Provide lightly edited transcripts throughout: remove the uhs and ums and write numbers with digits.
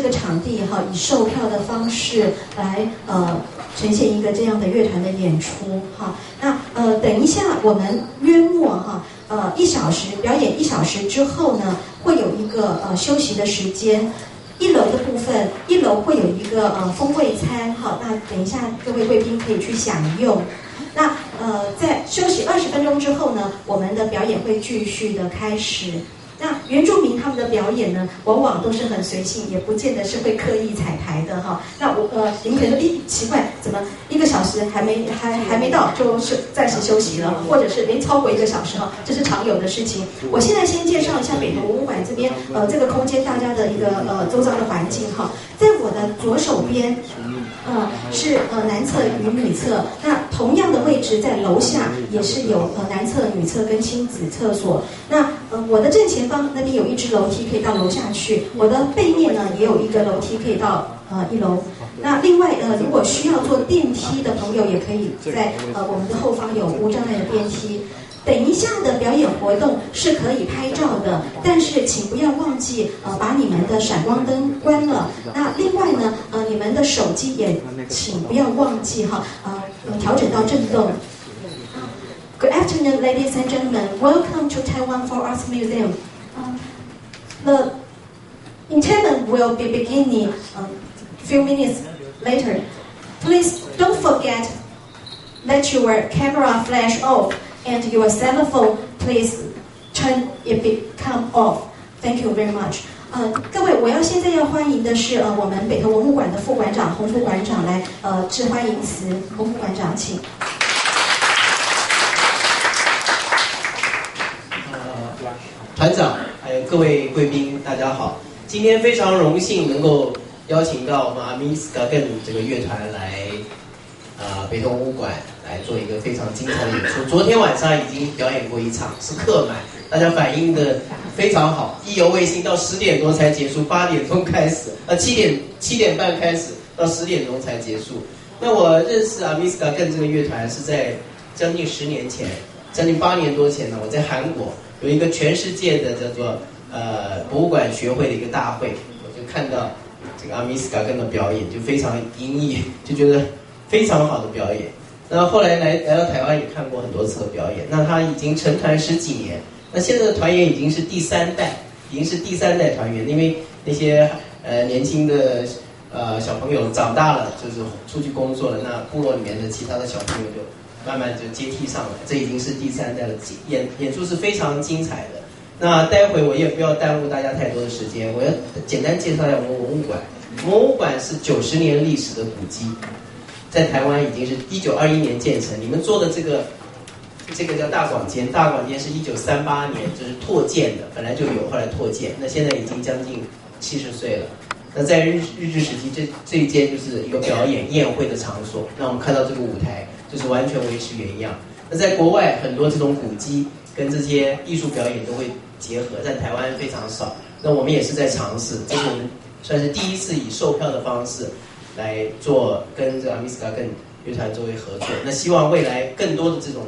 个场地哈，以售票的方式来呈现一个这样的乐团的演出哈。那等一下我们约莫哈1小时表演1小时之后呢，会有一个休息的时间。1楼的部分，1楼会有一个风味餐哈，那等一下各位贵宾可以去享用。那在休息20分钟之后呢，我们的表演会继续的开始。那原住民他们的表演呢，往往都是很随性，也不见得是会刻意彩排的哈。那你们可能说，奇怪，怎么1个小时还没到，就是暂时休息了，或者是没超过1个小时哈，这是常有的事情。我现在先介绍一下北投文物馆这边这个空间大家的一个周遭的环境哈。在我的左手边，是男厕与女厕，那同样的位置在楼下也是有男厕、女厕跟亲子厕所。那我的正前方那边有一只楼梯可以到楼下去，我的背面呢也有一个楼梯可以到1楼。那另外如果需要坐电梯的朋友，也可以在我们的后方有无障碍的电梯。等一下的表演活动是可以拍照的，但是请不要忘记把你们的闪光灯关了。那另外呢你们的手机也请不要忘记哈调整到震动。Good afternoon, ladies and gentlemen. Welcome to Taiwan Folk Arts Museum. The entertainment will be beginning a few minutes later. Please don't forget let your camera flash off and your cell phone please turn if it come off. Thank you very much. 各位，我现在要欢迎的是我们北投文物馆的副馆长洪副馆长来致欢迎词。洪副馆长，请。团长还有各位贵宾，大家好！今天非常荣幸能够邀请到我们阿米斯嘎根这个乐团来北投文物馆来做一个非常精彩的演出。昨天晚上已经表演过一场，是客满，大家反应的非常好，意犹未尽，到10点多才结束，8点钟开始，7点半开始，到10点钟才结束。那我认识阿米斯嘎根这个乐团是在将近10年前，将近8年多前呢，我在韩国。有一个全世界的叫做博物馆学会的一个大会，我就看到这个阿米斯嘎根的表演，就非常英毅，就觉得非常好的表演。那后来来到台湾也看过很多次的表演，那他已经成团10几年，那现在的团员已经是第3代，团员，因为那些年轻的小朋友长大了，就是出去工作了，那部落里面的其他的小朋友就慢慢就接替上来，这已经是第3代了。演出是非常精彩的。那待会我也不要耽误大家太多的时间，我要简单介绍一下我们文物馆。文物馆是90年历史的古迹，在台湾已经是1921年建成。你们做的这个叫大广间，大广间是1938年就是拓建的，本来就有，后来拓建。那现在已经将近70岁了。那在日治时期，这一间就是一个表演宴会的场所。那我们看到这个舞台。就是完全维持原样。那在国外很多这种古迹跟这些艺术表演都会结合，在台湾非常少。那我们也是在尝试，这是我们算是第一次以售票的方式来做跟这阿米斯嘎根乐团作为合作。那希望未来更多的这种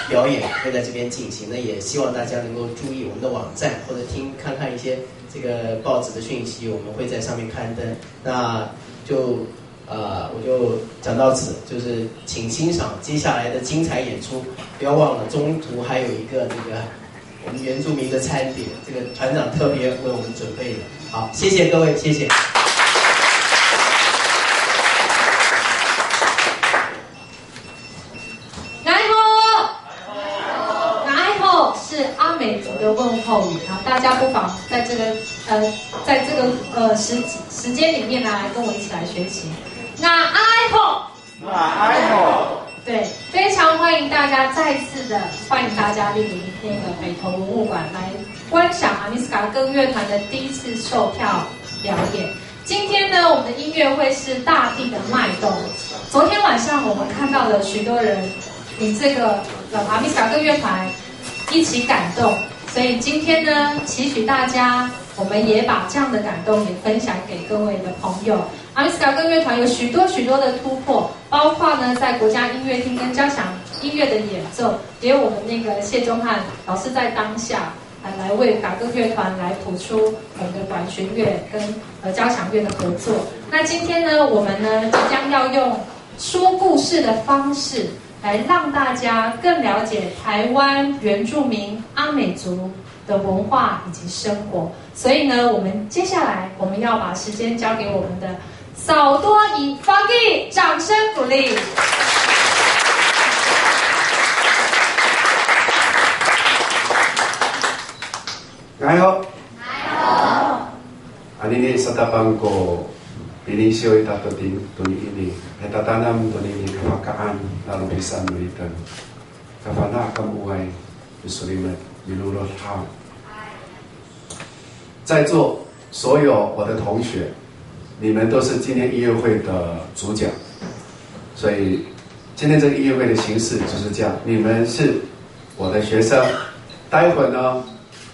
表演会在这边进行。那也希望大家能够注意我们的网站或者看看一些这个报纸的讯息，我们会在上面刊登。那就我就讲到此，就是请欣赏接下来的精彩演出。不要忘了中途还有一个这个我们原住民的餐点，这个团长特别为我们准备的。好，谢谢各位，谢谢。是阿美族的问候语啊，大家不妨在这个时间里面呢，来跟我一起来学习。那哀吼，对，非常欢迎大家再次的欢迎大家莅临那个北投文物馆来观赏阿米斯嘎根乐团的第一次售票表演。今天呢，我们的音乐会是大地的脉动。昨天晚上我们看到了许多人与这个阿米斯嘎根乐团一起感动，所以今天呢，期许大家，我们也把这样的感动也分享给各位的朋友。阿米斯嘎根乐团有许多的突破，包括呢，在国家音乐厅跟交响音乐的演奏，也有我们那个谢宗翰老师在当下来为嘎更乐团来谱出我们的管弦乐跟交响乐的合作。那今天呢，我们呢即将要用说故事的方式来让大家更了解台湾原住民阿美族的文化以及生活。所以呢，我们接下来我们要把时间交给我们的扫多伊法基，掌声鼓励。你好，Anini satabangko inisyo itatutin tuni ini hetatanam tuni ini kefakaan lalu bisa melitan kafana kamuai usulimat milurot ham。在座所有我的同学，你们都是今天音乐会的主角，所以今天这个音乐会的形式就是这样，你们是我的学生，待会呢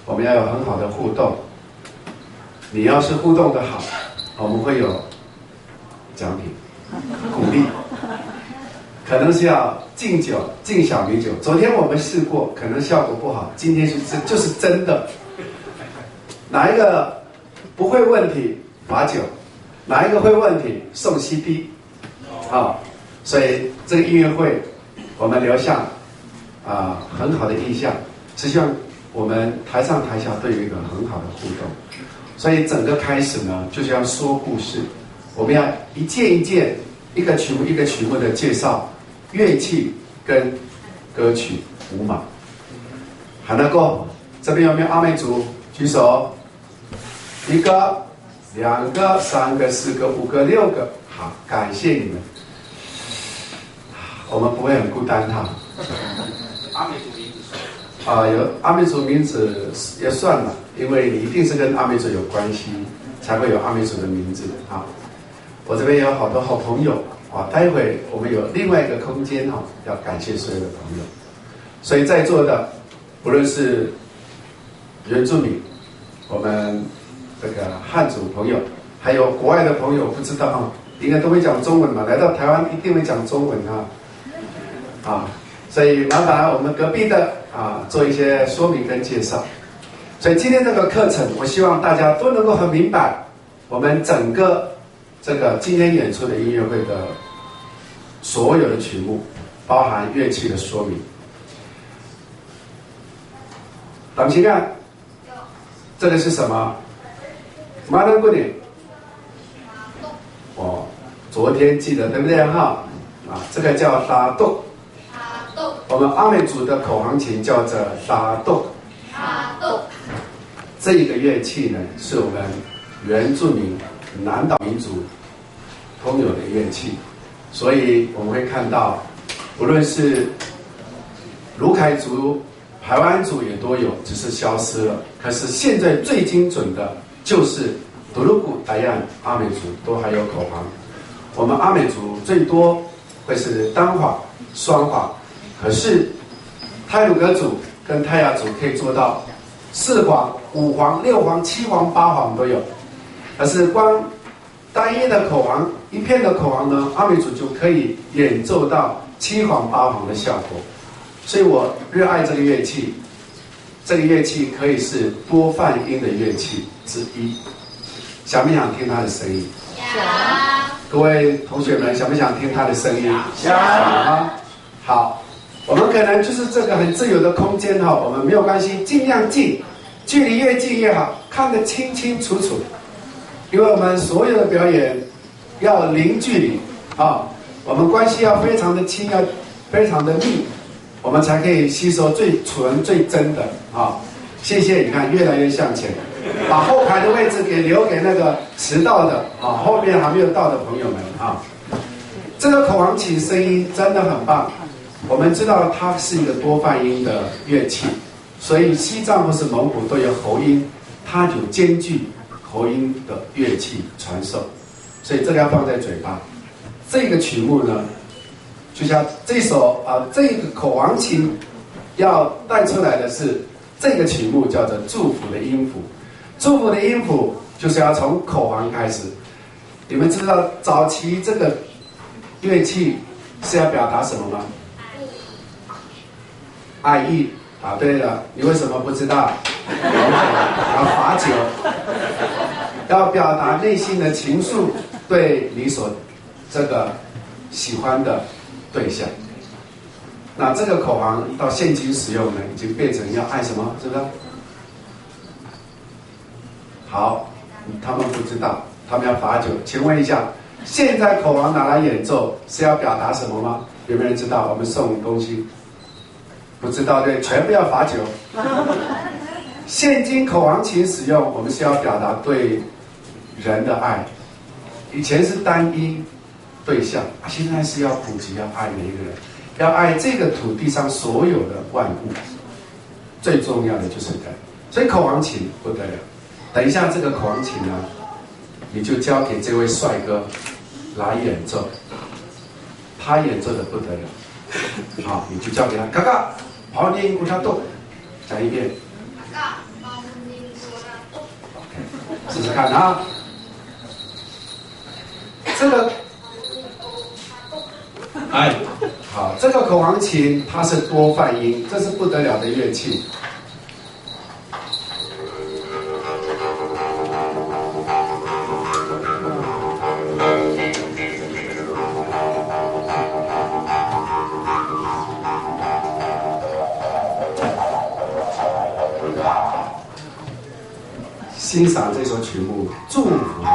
我们要有很好的互动，你要是互动的好，我们会有奖品鼓励，可能是要敬酒敬小米酒，昨天我们试过，可能效果不好，今天就是真的，哪一个不会问题罚酒，哪一个会问题送 CD， 所以这个音乐会我们留下很好的印象，是希望我们台上台下都有一个很好的互动，所以整个开始呢，就是要说故事，我们要一件一件、一个曲目一个曲目的介绍乐器跟歌曲舞码。喊得够？这边有没有阿美族？举手。1个、2个、3个、4个、5个、6个。好，感谢你们。我们不会很孤单哈。阿美族名字有阿美族名字也算了，因为你一定是跟阿美族有关系，才会有阿美族的名字啊。我这边有好多好朋友啊，待会我们有另外一个空间哈，要感谢所有的朋友。所以在座的，不论是原住民，我们这个汉族朋友，还有国外的朋友，不知道啊，应该都会讲中文嘛，来到台湾一定会讲中文啊。所以麻烦我们隔壁的做一些说明跟介绍。所以今天这个课程，我希望大家都能够很明白，我们整个这个今天演出的音乐会的所有的曲目，包含乐器的说明。党旗看，这个是什么？马登姑娘，我昨天记得对不对这个叫打洞。我们阿美族的口簧琴叫做打洞。这一个乐器呢，是我们原住民南岛民族通有的乐器，所以我们会看到，不论是卢凯族、排湾族也都有，只是消失了。可是现在最精准的就是多鲁古、达样阿美族都还有口簧。我们阿美族最多会是单簧、双簧。可是太鲁阁族跟泰雅族可以做到4簧、5簧、6簧、7簧、8簧都有。可是光单一的口簧，一片的口簧呢，阿美族就可以演奏到7簧、8簧的效果。所以我热爱这个乐器，这个乐器可以是多泛音的乐器之一。想不想听它的声音？想。各位同学们，想不想听它的声音？想。好。我们可能就是这个很自由的空间我们没有关系，尽量近，距离越近越好，看得清清楚楚。因为我们所有的表演要零距离我们关系要非常的亲，要非常的密，我们才可以吸收最纯最真的谢谢，你看越来越向前，把后排的位置留给那个迟到的后面还没有到的朋友们这个口簧琴声音真的很棒。我们知道它是一个多泛音的乐器，所以西藏或是蒙古都有喉音，它有兼具喉音的乐器传授，所以这个要放在嘴巴。这个曲目呢，就像这首这个口簧琴要带出来的是这个曲目叫做祝福的音符。祝福的音符就是要从口簧开始。你们知道早期这个乐器是要表达什么吗？爱意对了，你为什么不知道？要罚酒，要表达内心的情愫，对你所这个喜欢的对象。那这个口行到现今使用呢，已经变成要爱什么，是不是？好，他们不知道，他们要罚酒。请问一下，现在口行拿来演奏是要表达什么吗？有没有人知道？我们送东西，不知道对，全部要罚酒。现今口簧琴使用，我们是要表达对人的爱。以前是单一对象，现在是要普及，要爱每一个人，要爱这个土地上所有的万物。最重要的就是人，所以口簧琴不得了。等一下这个口簧琴呢，你就交给这位帅哥来演奏，他演奏的不得了。好，你就交给他，嘎嘎，跑你鼓掌动，讲一遍。试试看啊，这个，哎，好，这个口簧琴它是多泛音，这是不得了的乐器。欣赏这首曲目，祝福你。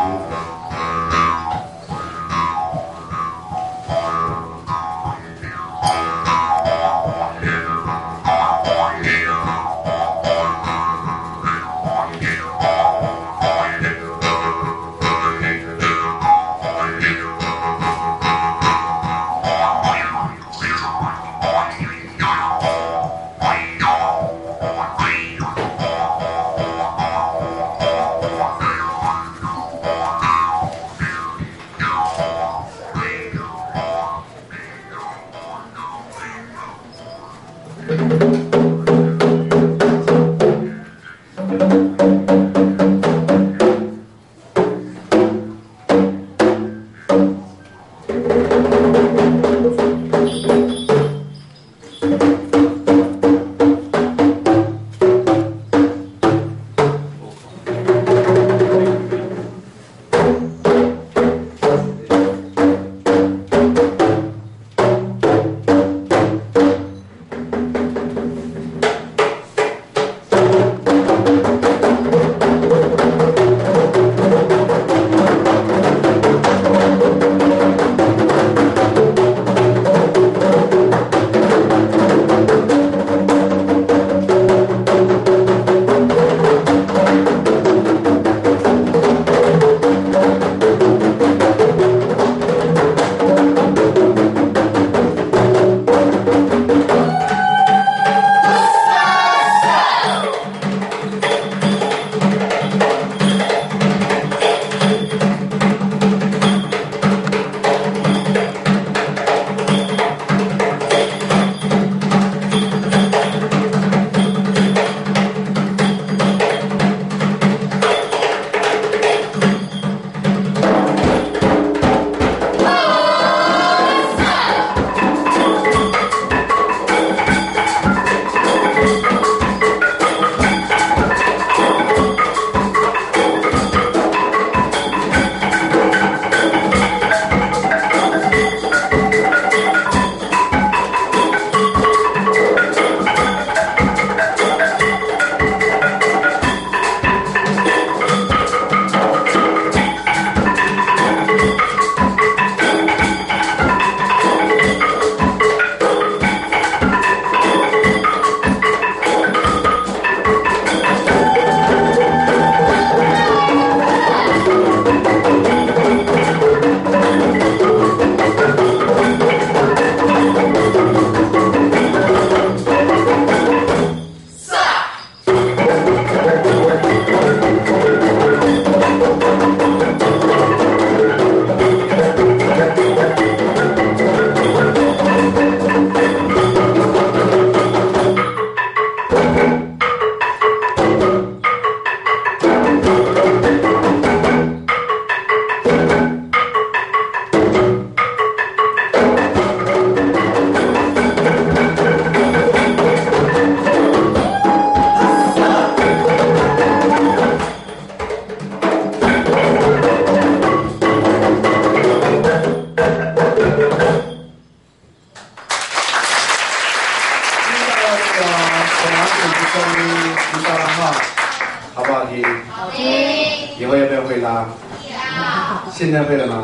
现在会了吗？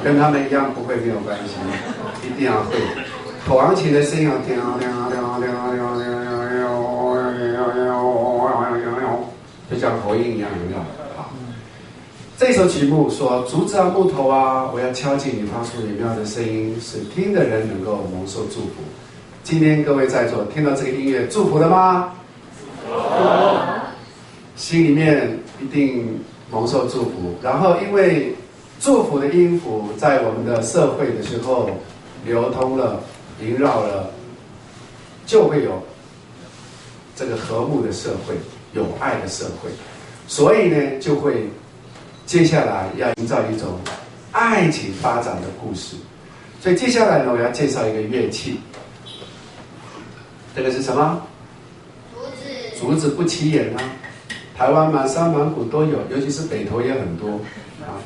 跟他们一样不会没有关系，一定要会。口簧琴的声音要就像喉音一样，有没有？好，这首曲目说竹子啊木头啊，我要敲进你发出美妙的声音，使听的人能够蒙受祝福。今天各位在座听到这个音乐，祝福了吗？心里面一定蒙受祝福。然后因为祝福的音符在我们的社会的时候流通了、萦绕了，就会有这个和睦的社会。有爱的社会，所以呢，就会接下来要营造一种爱情发展的故事。所以接下来呢，我要介绍一个乐器，这个是什么？竹子。竹子不起眼啊，台湾满山满谷都有，尤其是北投也很多啊。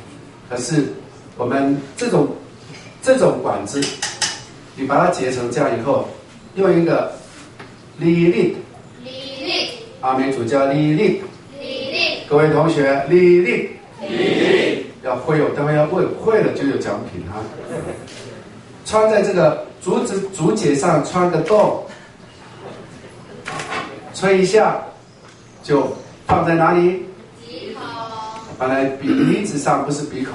可是我们这种管子，你把它结成这样以后，用一个立立。阿美族叫立立，各位同学，立立要会哦，待会要问会了就有奖品哈。穿在这个竹节上穿个洞，吹一下，就放在哪里？鼻孔。放在鼻子上，不是鼻孔，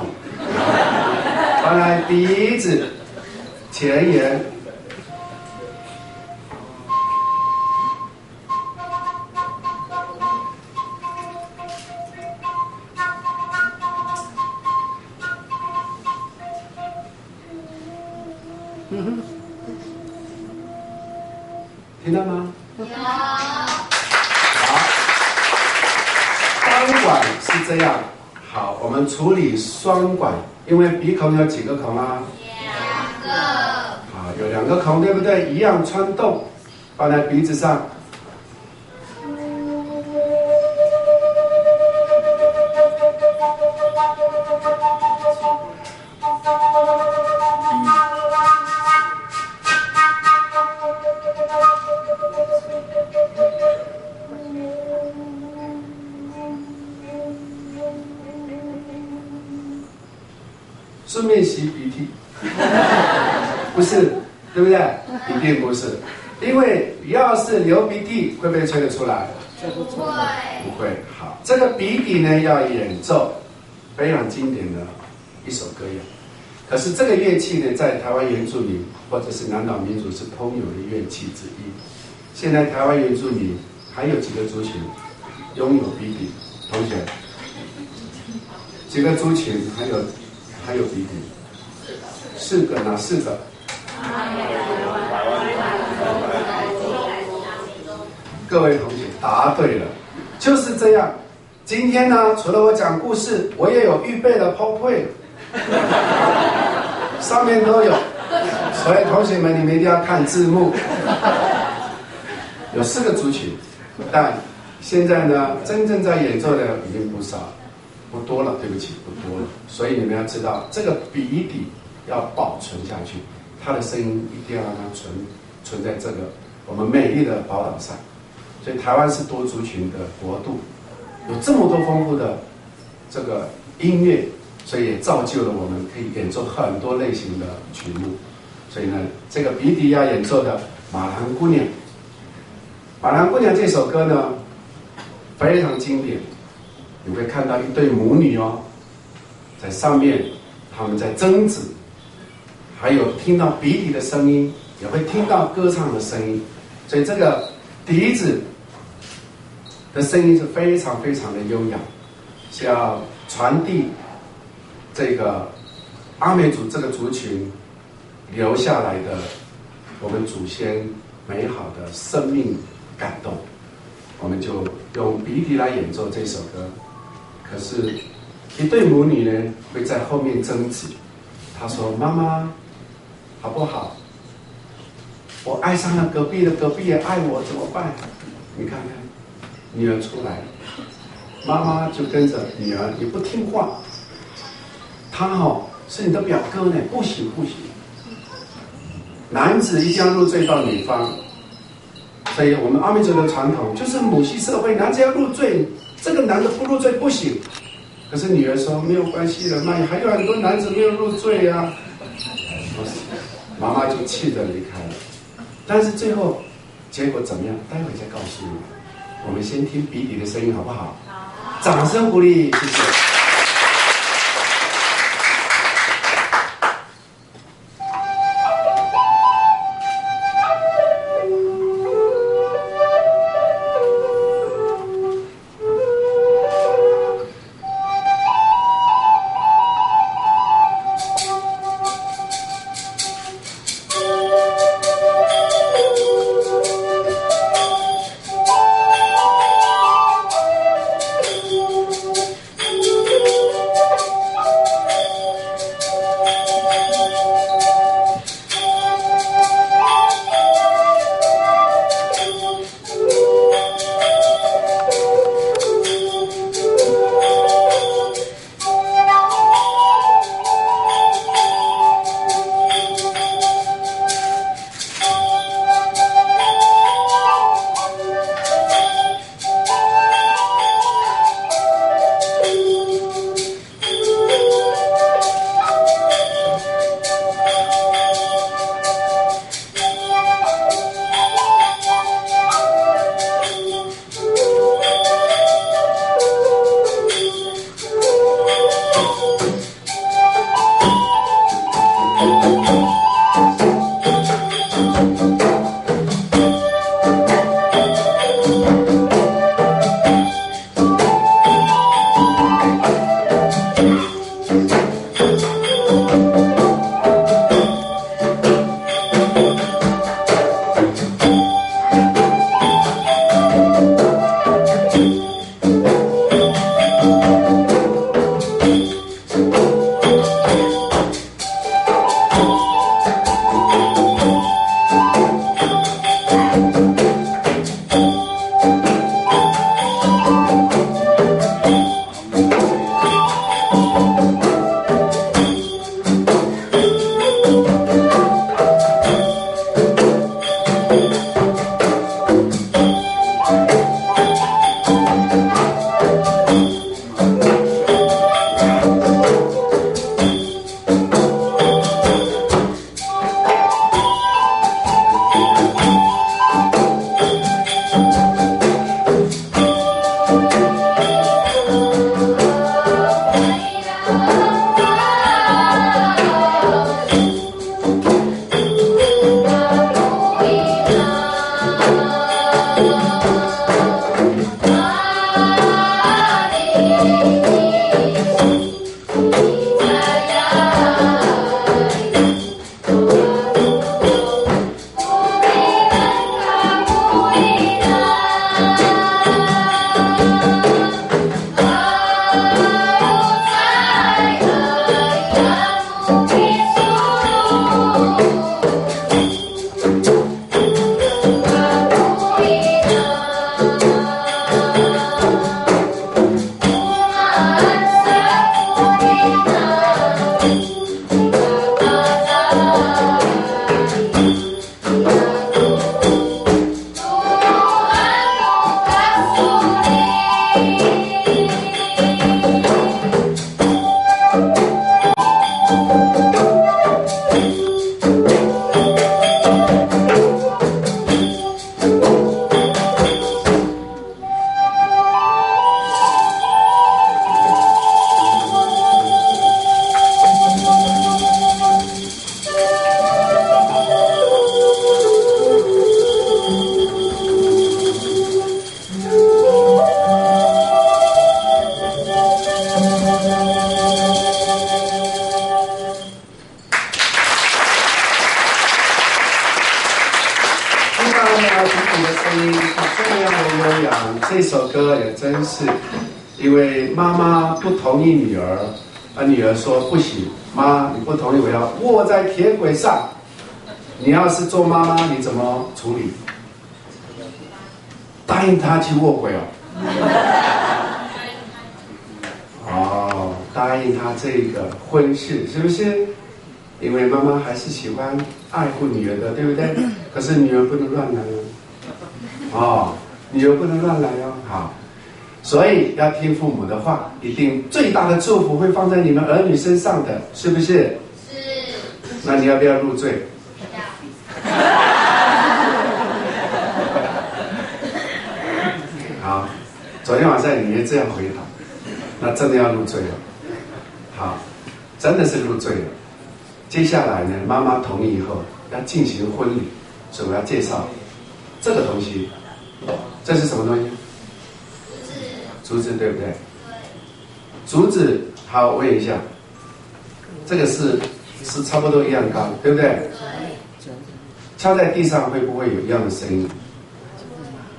放在鼻子前沿。听到吗？有。好，单管是这样。好，我们处理双管，因为鼻孔有几个孔啊？2个。好，有2个孔，对不对？一样穿洞，放在鼻子上。顺便洗鼻涕，不是，对不对？一定不是，因为要是流鼻涕，会不会吹得出来？不会，不会。好，这个鼻笛呢要演奏，非常经典的一首歌谣。可是这个乐器呢，在台湾原住民或者是南岛民族是通有的乐器之一。现在台湾原住民还有几个族群拥有鼻笛？同学，几个族群还有鼻笛？4个，哪4个？各位同学答对了，就是这样。今天呢，除了我讲故事，我也有预备了 PowerPoint， 上面都有，所以同学们你们一定要看字幕。有4个族群，但现在呢，真正在演奏的已经不少了。不多了，对不起，不多了。所以你们要知道，这个鼻笛要保存下去，它的声音一定要让它存在这个我们美丽的宝岛上。所以台湾是多族群的国度，有这么多丰富的这个音乐，所以也造就了我们可以演奏很多类型的曲目。所以呢，这个鼻笛要演奏的《马兰姑娘》，《马兰姑娘》这首歌呢非常经典。你会看到一对母女哦，在上面，他们在争执，还有听到鼻笛的声音，也会听到歌唱的声音，所以这个笛子的声音是非常非常的优雅，是要传递这个阿美族这个族群留下来的我们祖先美好的生命感动，我们就用鼻笛来演奏这首歌。可是，一对母女呢会在后面争执。她说：“妈妈，好不好？我爱上了隔壁的，隔壁也爱我，怎么办？”你看看，女儿出来了，妈妈就跟着女儿，你不听话，他是你的表哥呢，不行不行。男子一定要入赘到女方，所以我们阿美族的传统就是母系社会，男子要入赘。这个男的不入赘不行，可是女儿说没有关系的，妈还有很多男子没有入赘呀。妈妈就气得离开了。但是最后结果怎么样？待会再告诉你。我们先听比比的声音好不好？掌声鼓励，谢谢。这首歌也真是，因为妈妈不同意女儿，女儿说不行，妈你不同意，我要卧在铁轨上。你要是做妈妈，你怎么处理？答应她去卧轨哦。哦，答应她这个婚事，是不是？因为妈妈还是喜欢爱护女儿的，对不对？可是女儿不能乱来哦。哦，女儿不能乱来哦。好，所以要听父母的话，一定最大的祝福会放在你们儿女身上的，是不是？是。那你要不要入赘？要。好，昨天晚上你也这样回答，那真的要入赘了。好，真的是入赘了。接下来呢，妈妈同意以后要进行婚礼，所以我要介绍这个东西。这是什么东西？竹子，对不对？对。竹子，好，问一下，这个是差不多一样高，对不对？对。敲在地上会不会有一样的声音？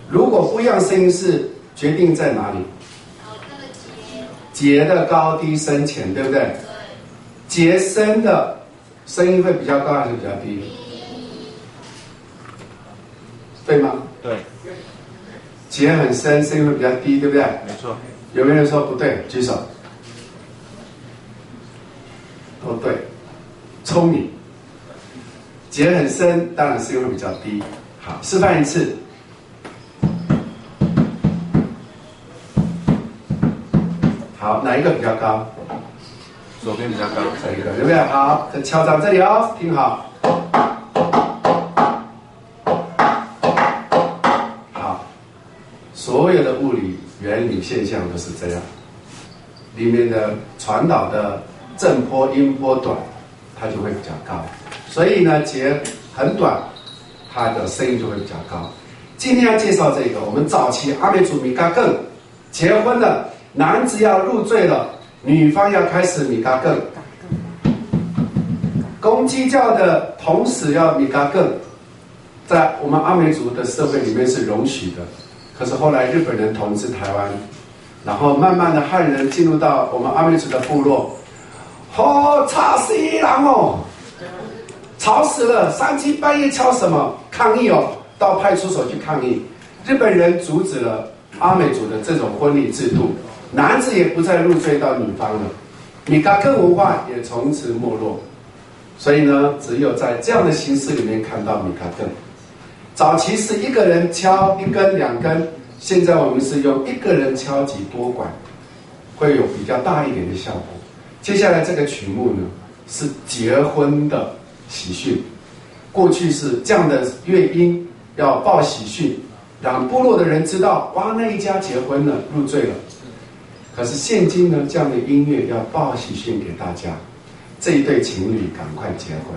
如果不一样声音是决定在哪里？节的高低深浅，对不对？对。节深的声音会比较高还是比较低？对吗？对。节很深，声音会比较低，对不对？没错。有没有人说不对？举手。都对，聪明。节很深，当然声音会比较低。好，示范一次。好，哪一个比较高？左边比较高，这一个对不对？好，再敲到这里哦，听好。好，所有的物理原理现象都是这样，里面的传导的正波、音波短，它就会比较高。所以呢，节很短，它的声音就会比较高。今天要介绍这个，我们早期阿美族米嘎更结婚了，男子要入赘了，女方要开始米嘎更。公鸡叫的同时要米嘎更，在我们阿美族的社会里面是容许的。可是后来日本人统治台湾，然后慢慢的汉人进入到我们阿美族的部落，吵死一人哦，吵死了！3更半夜敲什么抗议哦？到派出所去抗议。日本人阻止了阿美族的这种婚礼制度，男子也不再入赘到女方了，米嘎更文化也从此没落。所以呢，只有在这样的形式里面看到米嘎更。早期是一个人敲1根2根，现在我们是用一个人敲击多管，会有比较大一点的效果。接下来这个曲目呢，是结婚的喜讯。过去是这样的乐音要报喜讯，让部落的人知道，哇，那一家结婚了，入赘了。可是现今呢，这样的音乐要报喜讯给大家，这一对情侣赶快结婚。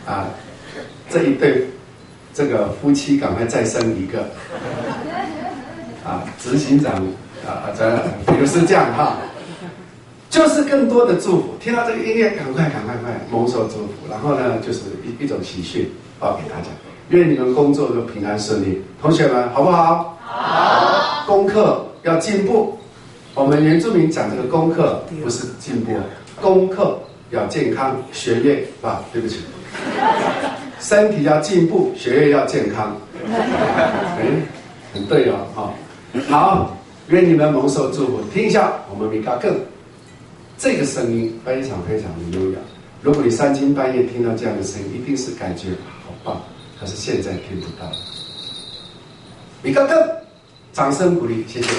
啊，这一对这个夫妻赶快再生一个。啊，执行长比如是这样哈。就是更多的祝福，听到这个音乐，赶快蒙受祝福，然后呢，就是一种喜讯报给大家，愿你们工作都平安顺利。同学们，好不好？好。功课要进步，我们原住民讲这个功课不是进步，功课要健康，学业啊，对不起，身体要进步，学业要健康。很对哦，好，愿你们蒙受祝福。听一下我们米嘎更。这个声音非常非常的优雅。如果你3更半夜听到这样的声音，一定是感觉好棒。可是现在听不到。米嘎更，掌声鼓励，谢谢。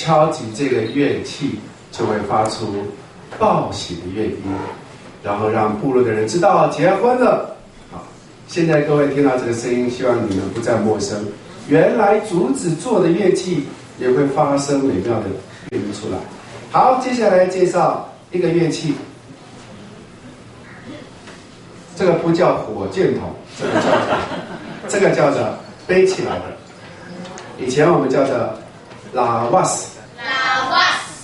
敲击这个乐器，就会发出报喜的乐音，然后让部落的人知道结婚了。好，现在各位听到这个声音，希望你们不再陌生。原来竹子做的乐器也会发生美妙的乐音出来。好，接下来介绍一个乐器，这个不叫火箭筒，这个叫做背起来的。以前我们叫做拉瓦斯，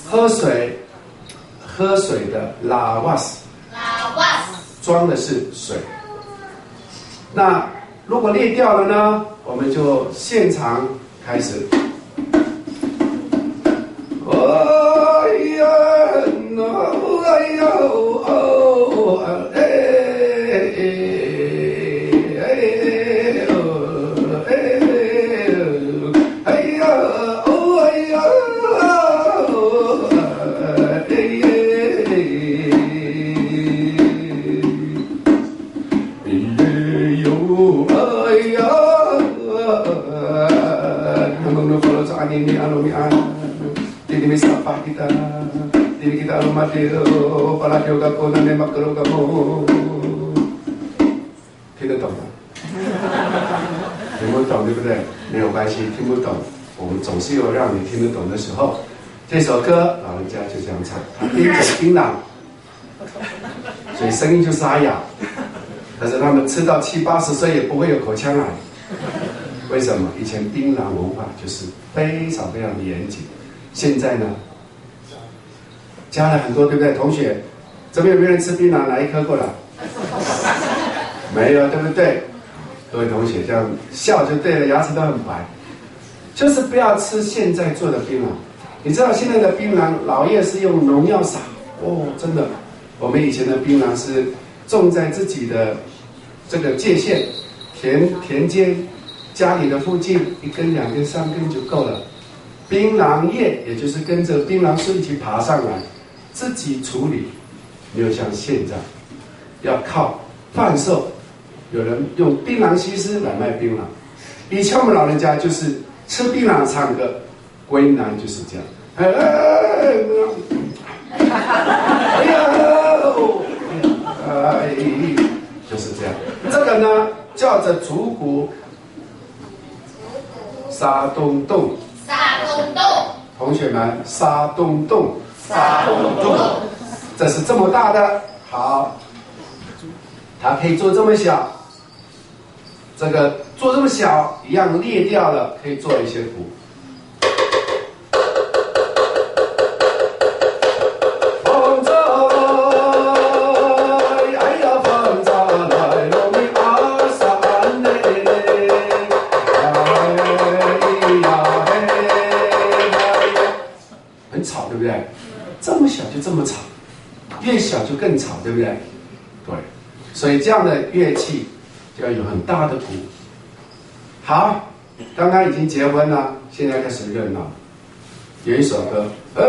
喝水的拉瓦斯，装的是水。那如果裂掉了呢，我们就现场开始。哎呀，哎呀，哦，哎哎哎哎呀，哦哎呀，哎呦哎呀，能follow sa anime anomian. Dili may sapa kita, dili kita alumatiro, palagyo ka po na may makro ka mo. 听得懂吗？听不懂对不对？没有关系，听不懂，我们总是有让你听得懂的时候。这首歌老人家就这样唱，他拎着槟榔，所以声音就沙哑。但是他们吃到70、80岁也不会有口腔癌，为什么？以前槟榔文化就是非常非常的严谨。现在呢，加了很多，对不对？同学，这边有没有人吃槟榔？拿一颗过来。没有，对不对？各位同学，这样笑就对了，牙齿都很白。就是不要吃现在做的槟榔。你知道现在的槟榔，老叶是用农药撒哦，真的。我们以前的槟榔是种在自己的这个界限田间，家里的附近1根、2根、3根就够了。槟榔叶也就是跟着槟榔树一起爬上来，自己处理，没有像现在要靠贩售，有人用槟榔西施来卖槟榔。以前我们老人家就是吃槟榔唱歌，归南就是这样，哎呀，就是这样。这个呢叫做竹鼓，沙咚咚。同学们，沙咚咚，这是这么大的，好，它可以做这么小，这个做这么小一样裂掉了，可以做一些鼓。风筝来，哎呀，风筝来，罗米阿三嘞，哎呀。很吵，对不对？这么小就这么吵，越小就更吵，对不对？对，所以这样的乐器就要有很大的鼓。好，刚刚已经结婚了，现在开始热闹。有一首歌，哎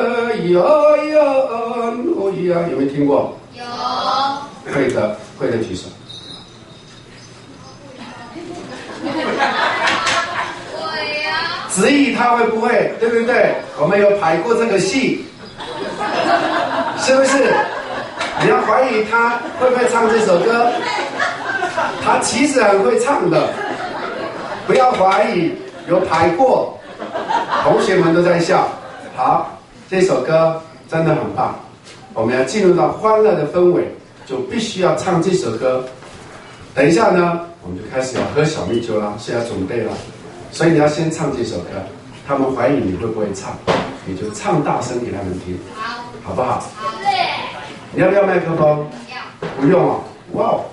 呀呀，哦呀，有没有听过？有。会的举手。子怡他会不会？对不对？我们有排过这个戏，是不是？你要怀疑他会不会唱这首歌，他其实很会唱的，不要怀疑，有排过。同学们都在笑。好，这首歌真的很棒。我们要进入到欢乐的氛围，就必须要唱这首歌。等一下呢，我们就开始要喝小米酒了，是要准备了。所以你要先唱这首歌，他们怀疑你会不会唱，你就唱大声给他们听，好不好？好嘞。你要不要麦克风？要。不用哦。哇哦。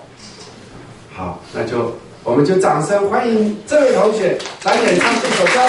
好，那就我们就掌声欢迎这位同学来演唱这首歌。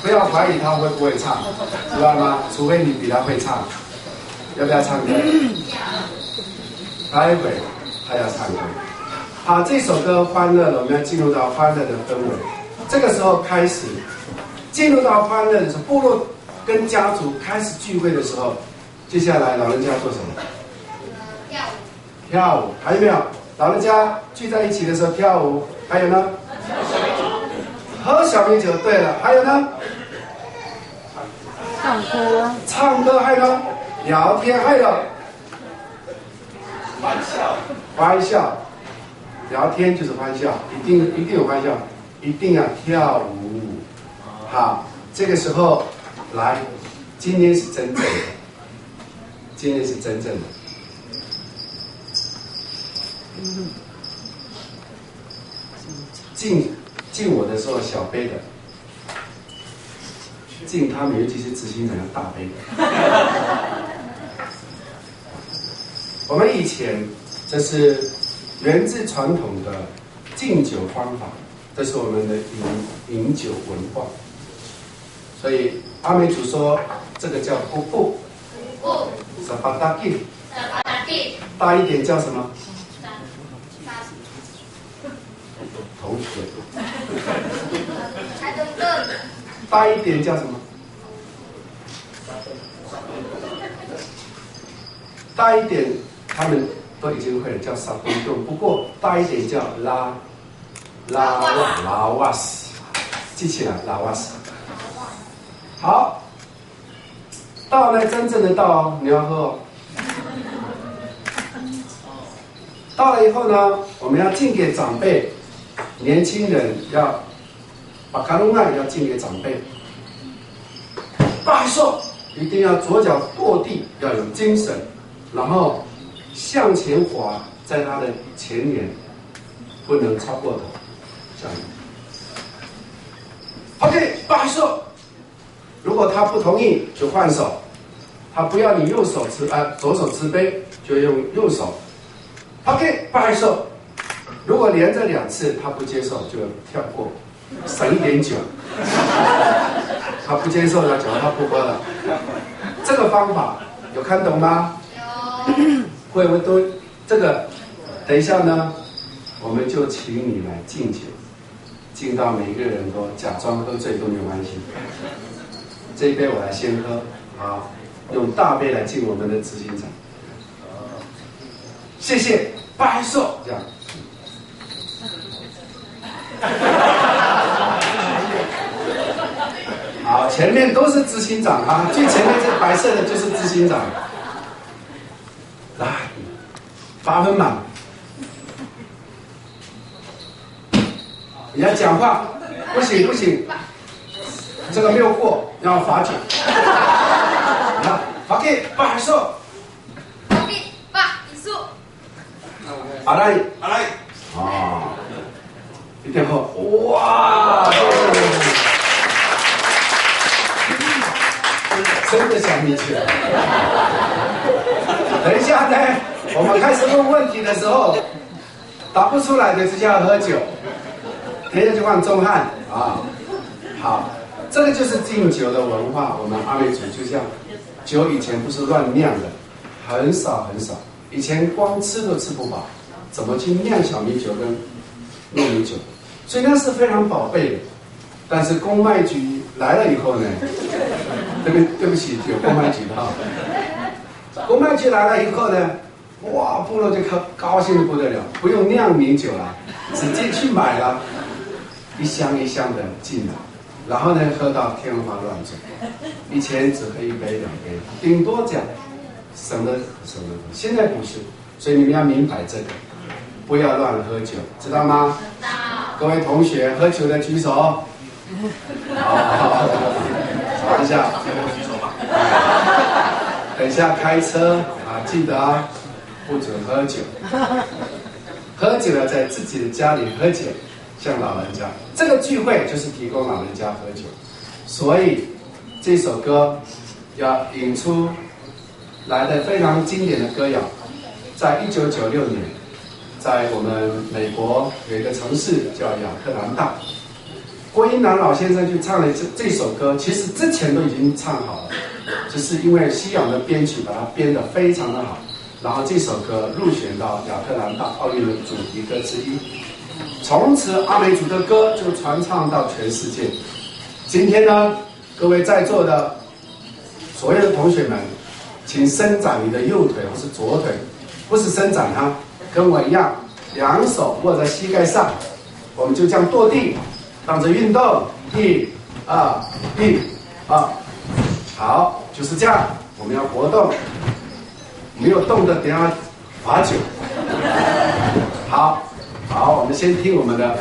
不要怀疑他会不会唱，知道吗？除非你比他会唱。要不要唱歌？待会他要唱歌。好，这首歌欢乐了，我们要进入到欢乐的氛围。这个时候开始进入到欢乐的时候，部落跟家族开始聚会的时候，接下来老人家做什么？跳舞。跳舞。还有没有？老人家聚在一起的时候跳舞。还有呢？喝小米酒。对了，还有呢？唱歌。唱歌，还有呢？聊天，还有欢笑。欢笑。聊天就是欢笑，一定有欢笑，一定要跳舞。好，这个时候来，今天是真正的，今天是真正的。敬我的时候小杯的，敬他们尤其是执行长要大杯的。我们以前这是源自传统的敬酒方法，这是我们的饮酒文化。所以阿美族说这个叫布布，萨巴达吉，大一点叫什么？同学。大一点叫什么？大一点他们都已经会了，叫沙东洞。不过大一点叫拉瓦斯，记起来拉瓦斯。好，到了真正的到，你要喝哦。到了以后呢，我们要敬给长辈，年轻人要把卡隆奈要敬给长辈。拜寿一定要左脚跺地，要有精神，然后向前滑，在他的前沿，不能超过头，这样。OK， 拜寿。如果他不同意，就换手。他不要你左手持杯，就用右手。OK， 拜寿。如果连着2次他不接受，就跳过，省一点酒。他不接受了，酒他不喝了。这个方法有看懂吗？有。会不会都这个？等一下呢，我们就请你来敬酒，敬到每一个人都假装喝醉都没有关系。这一杯我来先喝，好，用大杯来敬我们的执行长。谢谢，拜寿，这样。好，前面都是执行长啊，最前面这白色的就是执行长。来，8分满。你要讲话，不行不行，这个没有过，要罚酒。好 ，OK， 拜寿。OK， 拜寿。阿来，阿来。啊，一定喝，哇！真的想米酒。等一下呢，我们开始问问题的时候，答不出来的直接要喝酒，等一下就换钟汉啊。好，这个就是敬酒的文化。我们阿美族就像酒以前不是乱酿的，很少很少，以前光吃都吃不饱，怎么去酿小米酒跟糯米酒？所以那是非常宝贝的。但是公卖局来了以后呢，对不起，有公卖局的哈。公卖局来了以后呢，哇，部落就高兴的不得了，不用酿米酒了，直接去买了，一箱一箱的进来，然后呢喝到天花乱坠。以前只喝1杯2杯，顶多这样，省了。现在不是，所以你们要明白这个，不要乱喝酒，知道吗？知道。各位同学，喝酒的举手。好，查一下。最后举手吧。等一下开车啊，记得啊，不准喝酒。喝酒了，在自己的家里喝酒，像老人家。这个聚会就是提供老人家喝酒，所以这首歌要引出来的非常经典的歌谣，在1996年，在我们美国有一个城市叫亚特兰大，郭英男老先生就唱了这首歌，其实之前都已经唱好了，只是因为西洋的编曲把它编得非常的好，然后这首歌入选到亚特兰大奥运的主题歌之一。从此阿美族的歌就传唱到全世界。今天呢，各位在座的所有的同学们，请伸展你的右腿或是左腿，不是伸展它，跟我一样，两手握在膝盖上，我们就这样跺地，当着运动，1、2、1、2，好，就是这样，我们要活动，没有动的等一下罚酒。好，我们先听我们的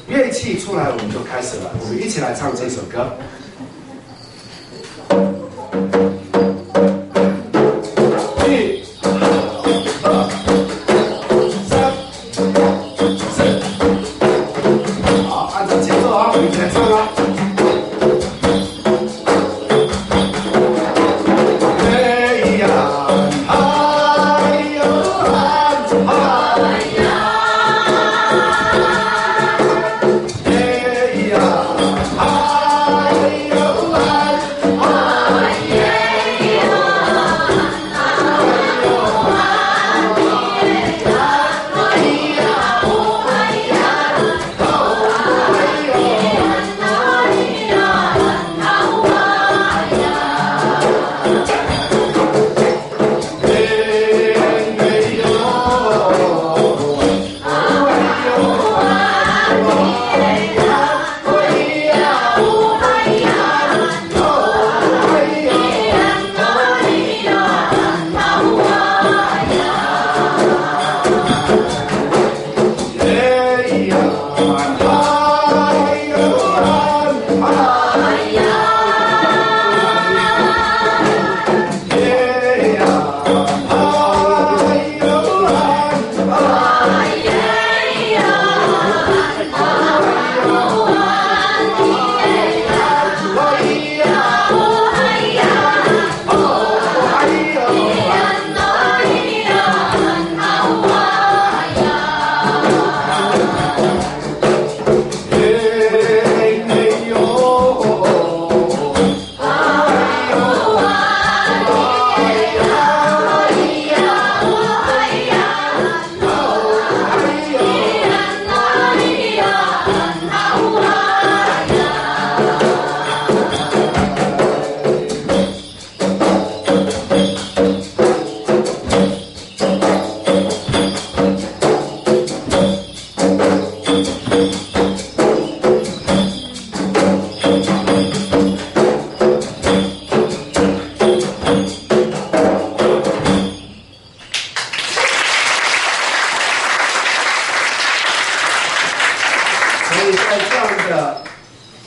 乐器出来，我们就开始了，我们一起来唱这首歌。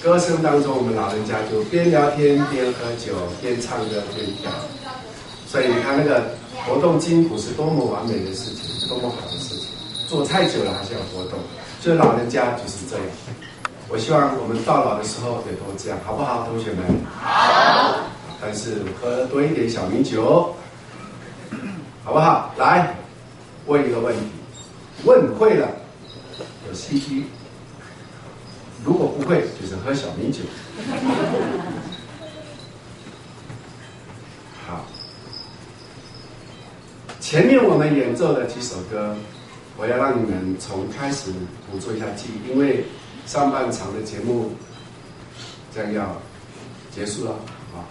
歌声当中，我们老人家就边聊天边喝酒，边唱歌边跳。所以你看那个活动筋骨是多么完美的事情，是多么好的事情。做太久了还是要活动，所以老人家就是这样。我希望我们到老的时候也都这样，好不好，同学们？好。但是喝多一点小米酒，好不好？来，问一个问题，问会了有 CP。如果不会，就是喝小米酒。好，前面我们演奏的几首歌，我要让你们从开始捕捉一下记忆，因为上半场的节目将要结束了啊，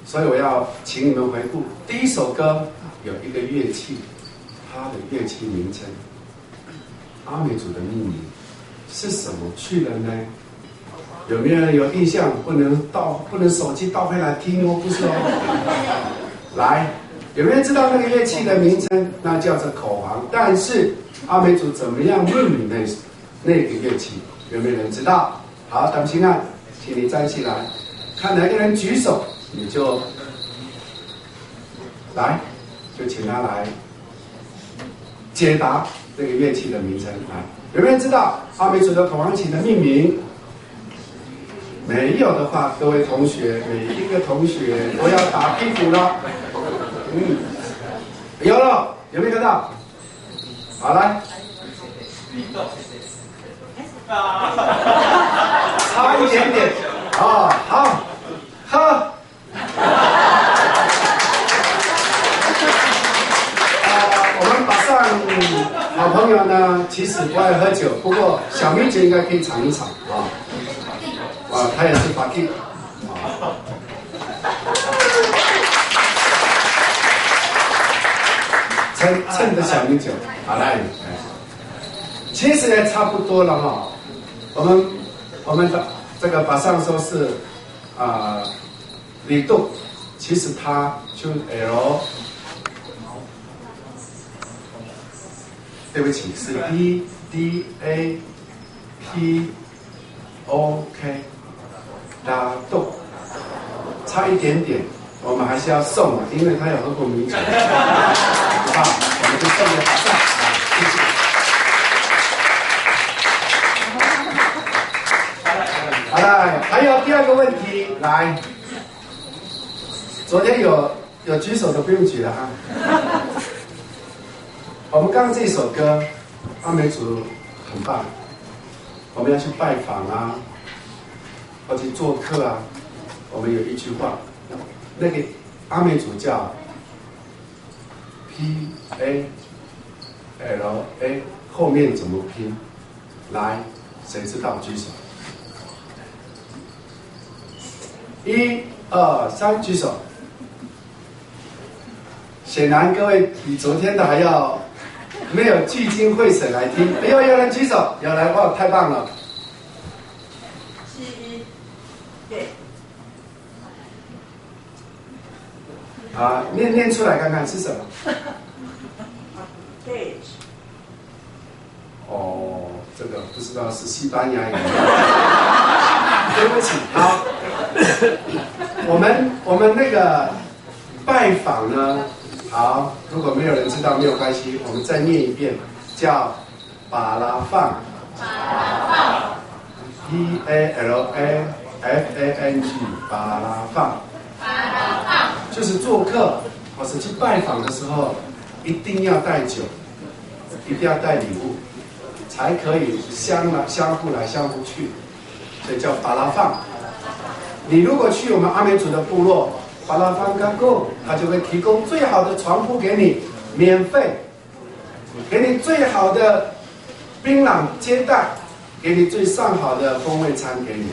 所以我要请你们回顾第一首歌有一个乐器，它的乐器名称，阿美族的命名。是什么去了呢？有没有人有印象？不能手机倒回来听哦，不是哦。来，有没有人知道那个乐器的名称？那叫做口簧。但是阿美族怎么样命名那个乐器？有没有人知道？好，党亲案，请你站起来，看哪个人举手，你就来，就请他来解答这个乐器的名称。来，有没有人知道阿美族的口簧琴的命名？没有的话，各位同学，每一个同学都要打屁股了。有了，有没有看到？好，来。差一点点。哦，好，喝。我们马上好朋友呢，其实不爱喝酒，不过小米姐应该可以尝一尝啊。他也是法 K 啊。蹭的小米酒，好来，其实也差不多了哈。我们的这个把上说是李杜，其实它就 L， 对不起是 D D A P O K 拉杜，差一点点，我们还是要送的，因为他有喝过米酒。好，我们就送给把上，谢谢。好了，还有第二个问题，来，昨天有举手的不用举了哈。我们刚刚这首歌，阿美族很棒，我们要去拜访啊，或者做客啊，我们有一句话，那个阿美族叫 PALA， 后面怎么拼？来，谁知道举手？1、2、3，举手。显然各位比昨天的还要没有聚精会神来听。哎呦，有人举手，有人哇，太棒了。对。念出来看看是什么？对。哦，这个不知道是西班牙语。对不起，好，我们那个拜访呢，好，如果没有人知道没有关系，我们再念一遍，叫巴拉放。巴拉放。PALAFANG， 巴拉放。巴拉放。就是做客或是去拜访的时候，一定要带酒，一定要带礼物，才可以相互来相互去，所以叫巴拉放。你如果去我们阿美族的部落，巴拉放嘎够，他就会提供最好的床铺给你，免费，给你最好的槟榔接待，给你最上好的风味餐给你。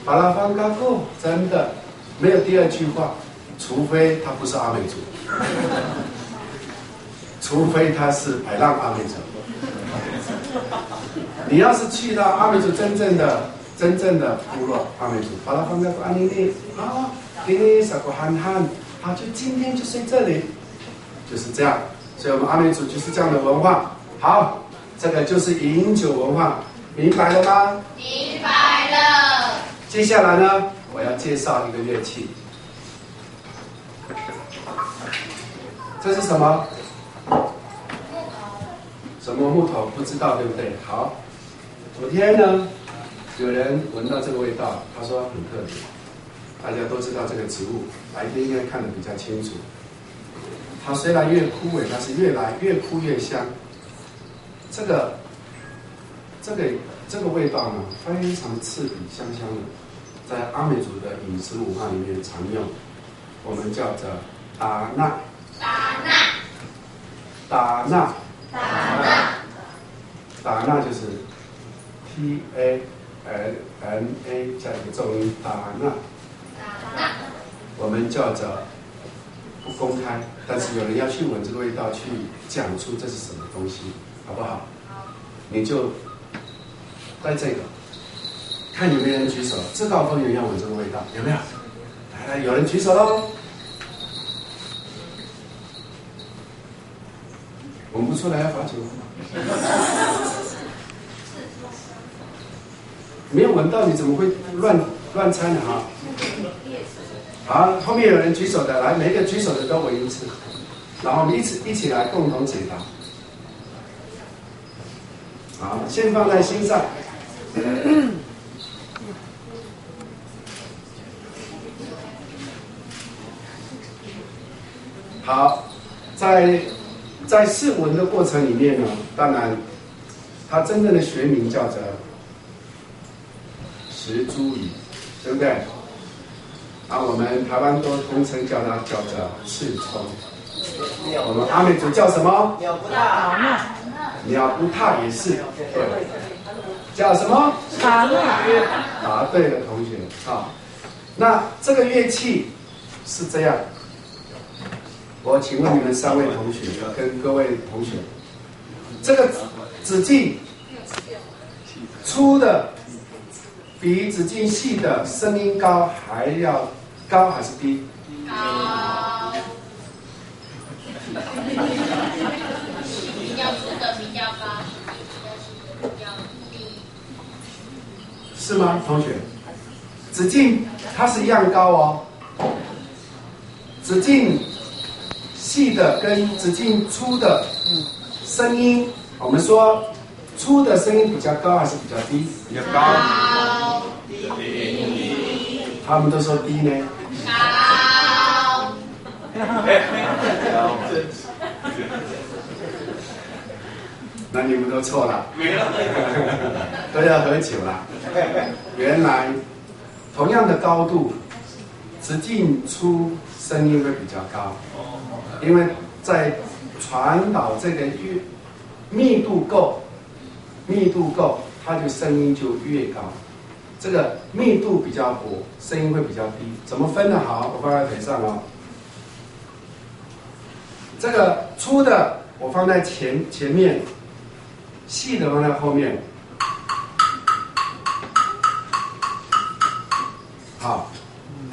巴拉放嘎够，真的没有第二句话，除非他不是阿美族，除非他是排浪阿美族。你要是去到阿美族真正的部落，阿美族，巴拉放嘎够，安妮妮啊，给你撒个憨憨，好，就今天就睡这里，就是这样。所以我们阿美族就是这样的文化。好，这个就是饮酒文化，明白了吗？明白了。接下来呢，我要介绍一个乐器，这是什么？什么木头？不知道，对不对？好，昨天呢，有人闻到这个味道，他说很特别。大家都知道这个植物，白天应该看得比较清楚。它虽然越枯萎，但是越枯越香。这个味道呢，非常刺鼻，香香的，在阿美族的饮食文化里面常用，我们叫做达纳。达纳就是 TANA 加一个重音，达纳。我们叫做不公开，但是有人要去闻这个味道，去讲出这是什么东西，好不好？你就带这个，看有没有人举手。自告奋勇要闻这个味道，有没有？来，有人举手喽！闻不出来要罚酒。没有闻到，你怎么会乱猜呢？哈。好，后面有人举手的，来，每一个举手的都闻一次。然后我们一起来共同解答。好，先放在心上。好，在释文的过程里面呢，当然，它真正的学名叫做石茱萸，对不对？啊，我们台湾都通称叫它叫做刺葱。我们阿美族叫什么？鸟不大，鸟不踏也是对。叫什么？茶乐。答对了，同学。好，那这个乐器是这样。我请问你们3位同学跟各位同学，这个指径粗的比指径细的声音高还是低？高。比较粗的比较高，比较低。是吗，同学？指径它是一样高哦，指径细的跟指径粗的声音，我们说粗的声音比较高还是比较低？比较高。他们都说低呢。高。那你们都错了，都要喝酒了。原来同样的高度，直径粗声音会比较高，因为在传导这个密度够，它就声音就越高。这个密度比较薄，声音会比较低。怎么分的？好，我放在腿上哦。这个粗的我放在前面，细的放在后面。好，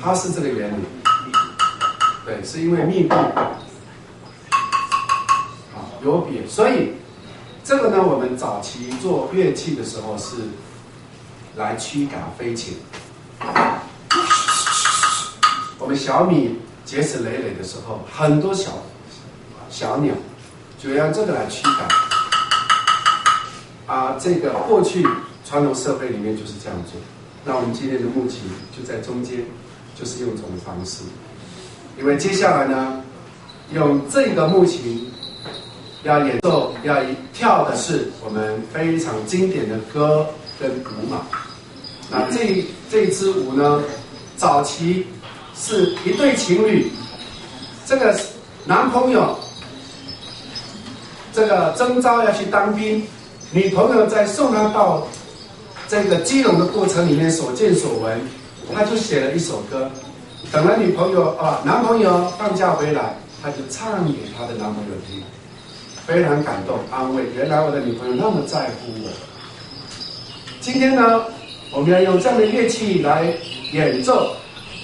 它是这个原理。对，是因为密度好有别，所以这个呢，我们早期做乐器的时候是来驱赶飞禽。我们小米结实累累的时候，很多小鸟就用这个来驱赶。这个过去传统社会里面就是这样做。那我们今天的木琴就在中间，就是用这种方式。因为接下来呢，用这个木琴要演奏、要跳的是我们非常经典的歌跟舞马。那这一支舞呢，早期是一对情侣，这个男朋友这个征召要去当兵，女朋友在送他到这个基隆的过程里面所见所闻，他就写了一首歌。等了男朋友放假回来，他就唱给他的男朋友听，非常感动安慰。原来我的女朋友那么在乎我。今天呢，我们要用这样的乐器来演奏，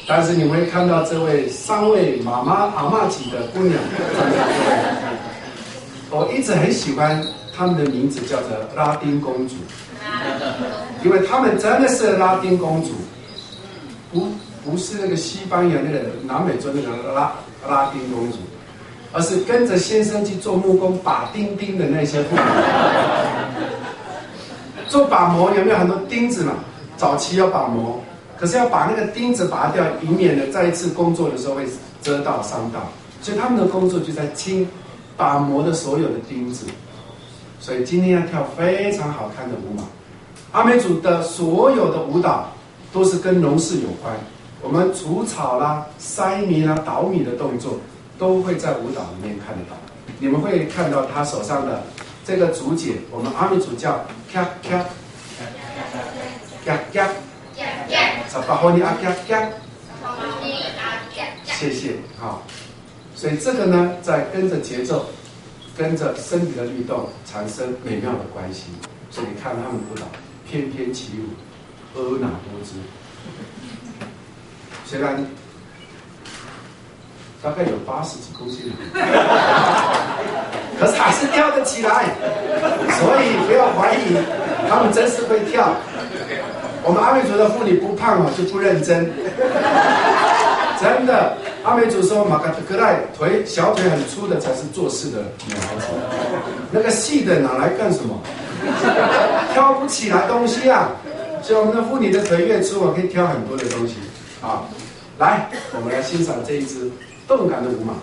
但是你们会看到这位3位阿嬷级的姑娘站在这里。我一直很喜欢他们的名字，叫做拉丁公主，因为他们真的是拉丁公主，不是那个西班牙那个南美洲那个拉丁公主，而是跟着先生去做木工把钉钉的那些妇女。做把模有没有很多钉子嘛？早期要把模，可是要把那个钉子拔掉，以免呢再一次工作的时候会遮到伤到，所以他们的工作就在清把模的所有的钉子。所以今天要跳非常好看的舞马。阿美族的所有的舞蹈都是跟农事有关，我们除草啦、筛米啦、捣米的动作都会在舞蹈里面看得到。你们会看到他手上的这个竹节，我们阿美族叫咔咔咔咔，萨巴霍尼阿咔咔，谢谢。好，所以这个呢，在跟着节奏，跟着身体的律动，产生美妙的关系。所以你看他们舞蹈翩翩起舞，婀娜多姿。虽然大概有80几公斤，可是还是跳得起来，所以不要怀疑，他们真是会跳。我们阿美族的妇女不胖就不认真，真的。阿美族说马嘎特格赖小腿很粗的才是做事的女孩子，那个细的哪来干什么？挑不起来东西啊！所以我们的妇女的腿越粗，可以挑很多的东西啊。来，我们来欣赏这一支动感的舞马。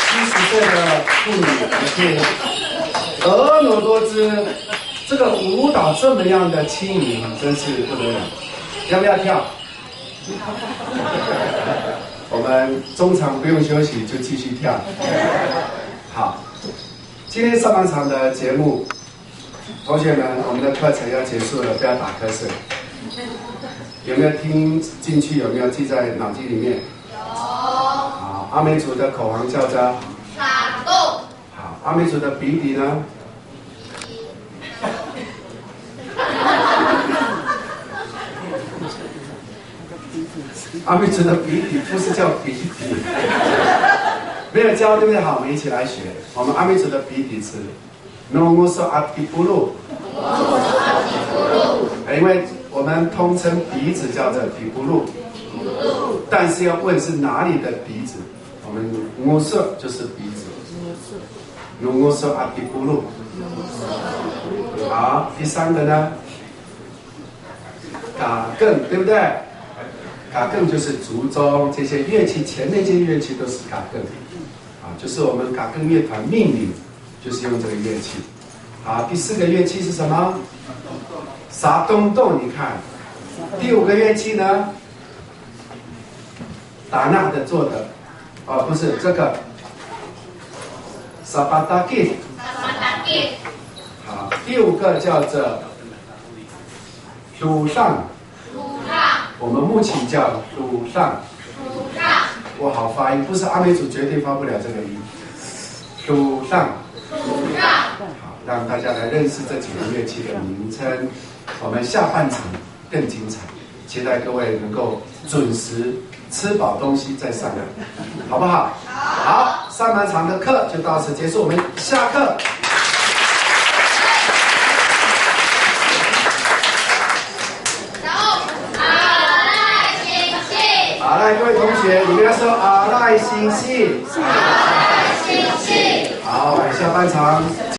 60岁的妇女也是婀娜多姿，这个舞蹈这么样的轻盈，真是不得了。要不要跳？我们中场不用休息，就继续跳。好，今天上半场的节目，同学们，我们的课程要结束了，不要打瞌睡。有没有听进去？有没有记在脑筋里面？有。好，阿美族的口簧叫做卡动。好，阿美族的鼻笛呢？阿美族的鼻笛不是叫鼻笛，没有教对不对？好，我们一起来学。我们阿美族的鼻笛是 “nomoso atipulu”， 因为我们通称鼻子叫做底布路，但是要问是哪里的鼻子，我们摸色就是鼻子，摸色阿底布路。好，第三个呢，打更对不对？嘎更就是族中这些乐器，前面这些乐器都是嘎更，就是我们嘎更乐团命名就是用这个乐器。好，第4个乐器是什么？沙东洞，你看。第5个乐器呢？达纳的做的，不是这个，沙巴达吉。好，第5个叫做鲁上。我们木琴叫鲁上。不好发音，不是阿美族绝对发不了这个音。鲁上。好，让大家来认识这几个乐器的名称。我们下半场更精彩，期待各位能够准时吃饱东西再上来，好不好？好，上半场的课就到此结束，我们下课。好，来各位同学，你跟他说阿赖星系。好，下半场。